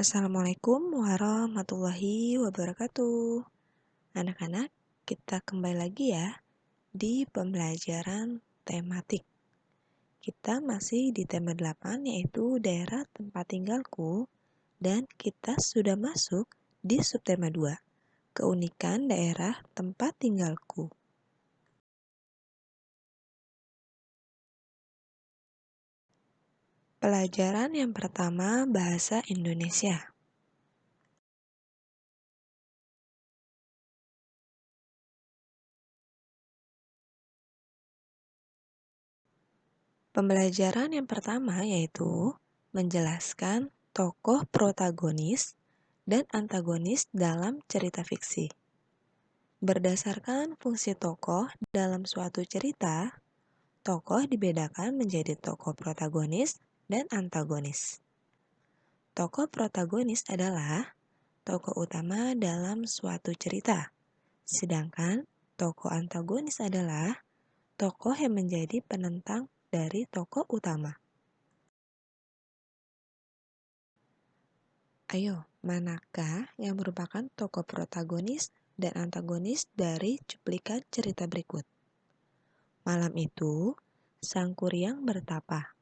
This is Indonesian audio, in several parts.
Assalamualaikum warahmatullahi wabarakatuh. Anak-anak, kita kembali lagi ya di pembelajaran tematik. Kita masih di tema 8 yaitu daerah tempat tinggalku dan kita sudah masuk di subtema 2, keunikan daerah tempat tinggalku. Pelajaran yang pertama, bahasa Indonesia. Pembelajaran yang pertama yaitu menjelaskan tokoh protagonis dan antagonis dalam cerita fiksi. Berdasarkan fungsi tokoh dalam suatu cerita, tokoh dibedakan menjadi tokoh protagonis dan antagonis. Tokoh protagonis adalah tokoh utama dalam suatu cerita, sedangkan tokoh antagonis adalah tokoh yang menjadi penentang dari tokoh utama. Ayo, manakah yang merupakan tokoh protagonis dan antagonis dari cuplikan cerita berikut? Malam itu, Sang Kuryang bertapa.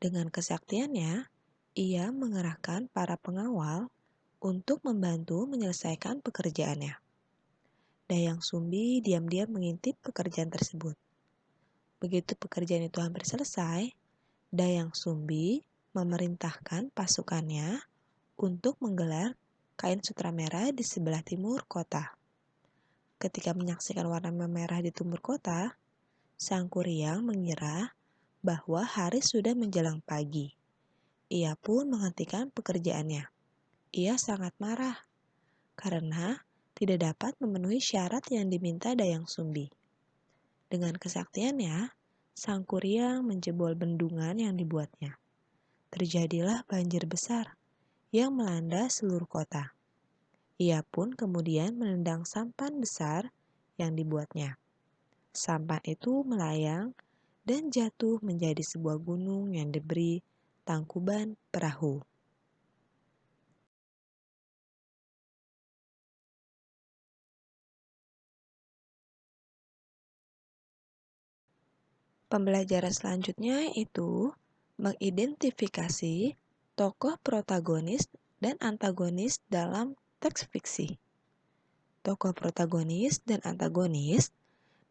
Dengan kesaktiannya, ia mengerahkan para pengawal untuk membantu menyelesaikan pekerjaannya. Dayang Sumbi diam-diam mengintip pekerjaan tersebut. Begitu pekerjaan itu hampir selesai, Dayang Sumbi memerintahkan pasukannya untuk menggelar kain sutra merah di sebelah timur kota. Ketika menyaksikan warna merah di timur kota, Sang Kuryang mengira bahwa hari sudah menjelang pagi. Ia pun menghentikan pekerjaannya. Ia sangat marah karena tidak dapat memenuhi syarat yang diminta Dayang Sumbi. Dengan kesaktiannya, Sang Kuryang menjebol bendungan yang dibuatnya. Terjadilah banjir besar yang melanda seluruh kota. Ia pun kemudian menendang sampan besar yang dibuatnya. Sampan itu melayang dan jatuh menjadi sebuah gunung yang diberi tangkuban perahu. Pembelajaran selanjutnya itu mengidentifikasi tokoh protagonis dan antagonis dalam teks fiksi. Tokoh protagonis dan antagonis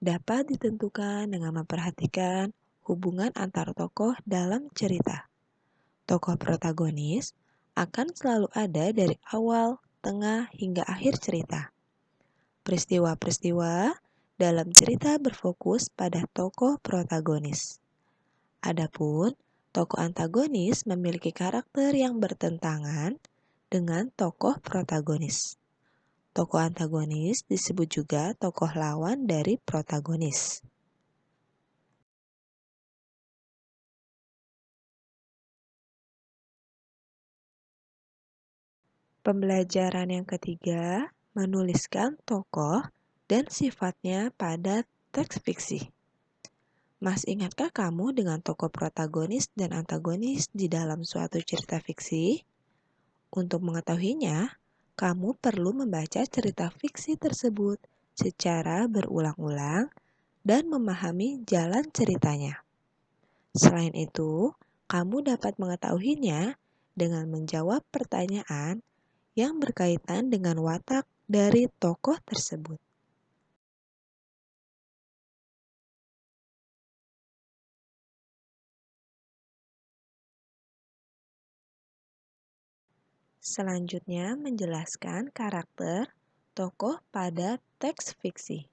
dapat ditentukan dengan memperhatikan hubungan antar tokoh dalam cerita. Tokoh protagonis akan selalu ada dari awal, tengah, hingga akhir cerita. Peristiwa-peristiwa dalam cerita berfokus pada tokoh protagonis. Adapun tokoh antagonis memiliki karakter yang bertentangan dengan tokoh protagonis. Tokoh antagonis disebut juga tokoh lawan dari protagonis. Pembelajaran yang ketiga, menuliskan tokoh dan sifatnya pada teks fiksi. Mas, ingatkah kamu dengan tokoh protagonis dan antagonis di dalam suatu cerita fiksi? Untuk mengetahuinya, kamu perlu membaca cerita fiksi tersebut secara berulang-ulang dan memahami jalan ceritanya. Selain itu, kamu dapat mengetahuinya dengan menjawab pertanyaan yang berkaitan dengan watak dari tokoh tersebut. Selanjutnya, menjelaskan karakter tokoh pada teks fiksi.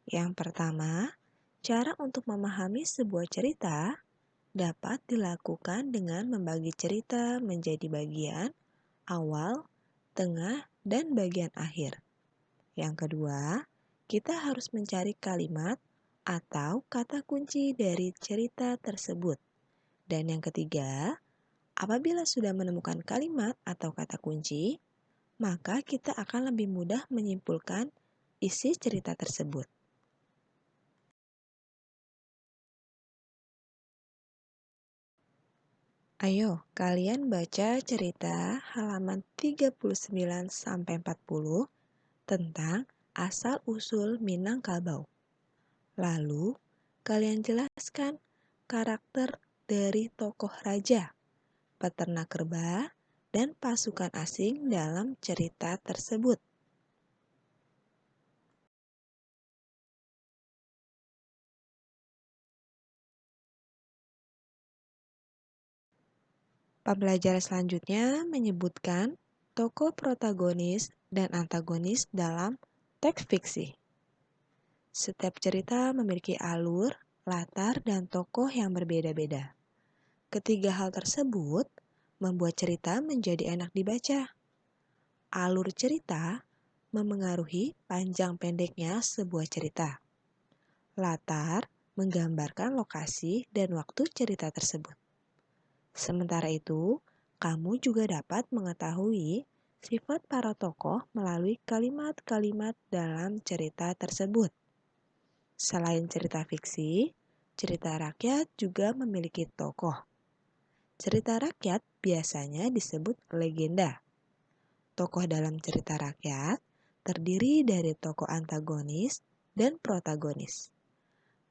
Yang pertama, cara untuk memahami sebuah cerita dapat dilakukan dengan membagi cerita menjadi bagian awal, tengah, dan bagian akhir. Yang kedua, kita harus mencari kalimat atau kata kunci dari cerita tersebut. Dan yang ketiga, apabila sudah menemukan kalimat atau kata kunci, maka kita akan lebih mudah menyimpulkan isi cerita tersebut. Ayo, kalian baca cerita halaman 39-40 tentang asal-usul Minangkabau. Lalu, kalian jelaskan karakter dari tokoh raja, peternak kerbau, dan pasukan asing dalam cerita tersebut. Pembelajaran selanjutnya menyebutkan tokoh protagonis dan antagonis dalam teks fiksi. Setiap cerita memiliki alur, latar, dan tokoh yang berbeda-beda. Ketiga hal tersebut membuat cerita menjadi enak dibaca. Alur cerita memengaruhi panjang pendeknya sebuah cerita. Latar menggambarkan lokasi dan waktu cerita tersebut. Sementara itu, kamu juga dapat mengetahui sifat para tokoh melalui kalimat-kalimat dalam cerita tersebut. Selain cerita fiksi, cerita rakyat juga memiliki tokoh. Cerita rakyat biasanya disebut legenda. Tokoh dalam cerita rakyat terdiri dari tokoh antagonis dan protagonis.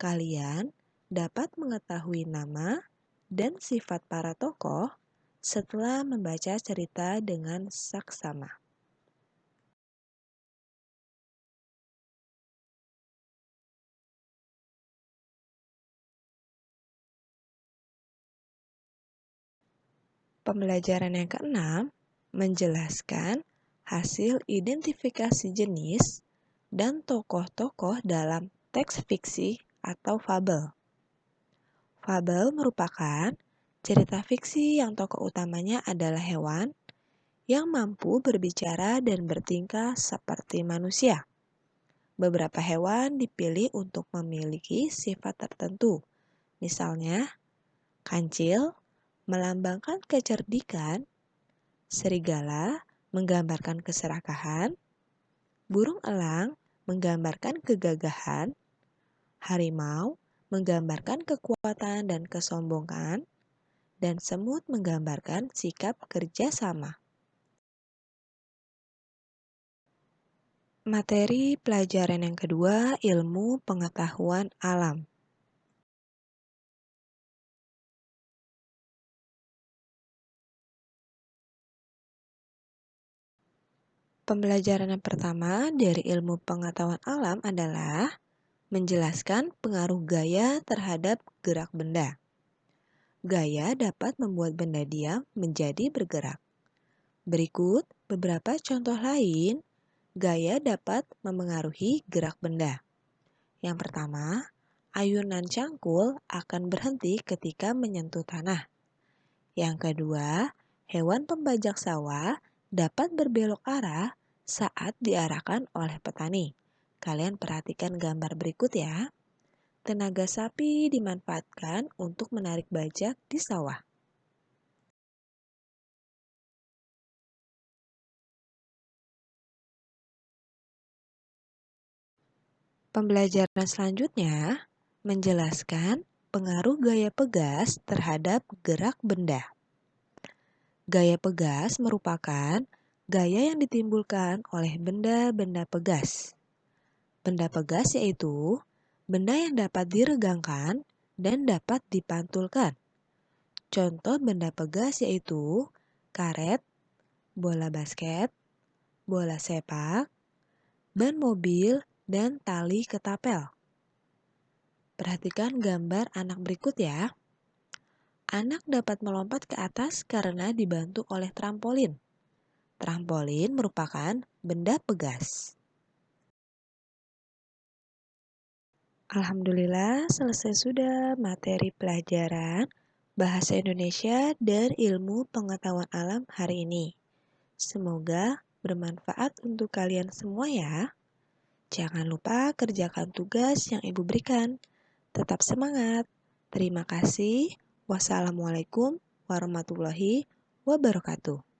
Kalian dapat mengetahui nama dan sifat para tokoh setelah membaca cerita dengan saksama. Pembelajaran yang keenam menjelaskan hasil identifikasi jenis dan tokoh-tokoh dalam teks fiksi atau fabel. Fabel merupakan cerita fiksi yang tokoh utamanya adalah hewan yang mampu berbicara dan bertingkah seperti manusia. Beberapa hewan dipilih untuk memiliki sifat tertentu. Misalnya, kancil melambangkan kecerdikan, serigala menggambarkan keserakahan, burung elang menggambarkan kegagahan, harimau menggambarkan kekuatan dan kesombongan, dan semut menggambarkan sikap kerjasama. Materi pelajaran yang kedua, ilmu pengetahuan alam. Pembelajaran yang pertama dari ilmu pengetahuan alam adalah menjelaskan pengaruh gaya terhadap gerak benda. Gaya dapat membuat benda diam menjadi bergerak. Berikut beberapa contoh lain, gaya dapat memengaruhi gerak benda. Yang pertama, ayunan cangkul akan berhenti ketika menyentuh tanah. Yang kedua, hewan pembajak sawah dapat berbelok arah saat diarahkan oleh petani. Kalian perhatikan gambar berikut ya. Tenaga sapi dimanfaatkan untuk menarik bajak di sawah. Pembelajaran selanjutnya menjelaskan pengaruh gaya pegas terhadap gerak benda. Gaya pegas merupakan gaya yang ditimbulkan oleh benda-benda pegas. Benda pegas yaitu benda yang dapat diregangkan dan dapat dipantulkan. Contoh benda pegas yaitu karet, bola basket, bola sepak, ban mobil, dan tali ketapel. Perhatikan gambar anak berikut ya. Anak dapat melompat ke atas karena dibantu oleh trampolin. Trampolin merupakan benda pegas. Alhamdulillah, selesai sudah materi pelajaran Bahasa Indonesia dan Ilmu Pengetahuan Alam hari ini. Semoga bermanfaat untuk kalian semua ya. Jangan lupa kerjakan tugas yang Ibu berikan. Tetap semangat. Terima kasih. Wassalamualaikum warahmatullahi wabarakatuh.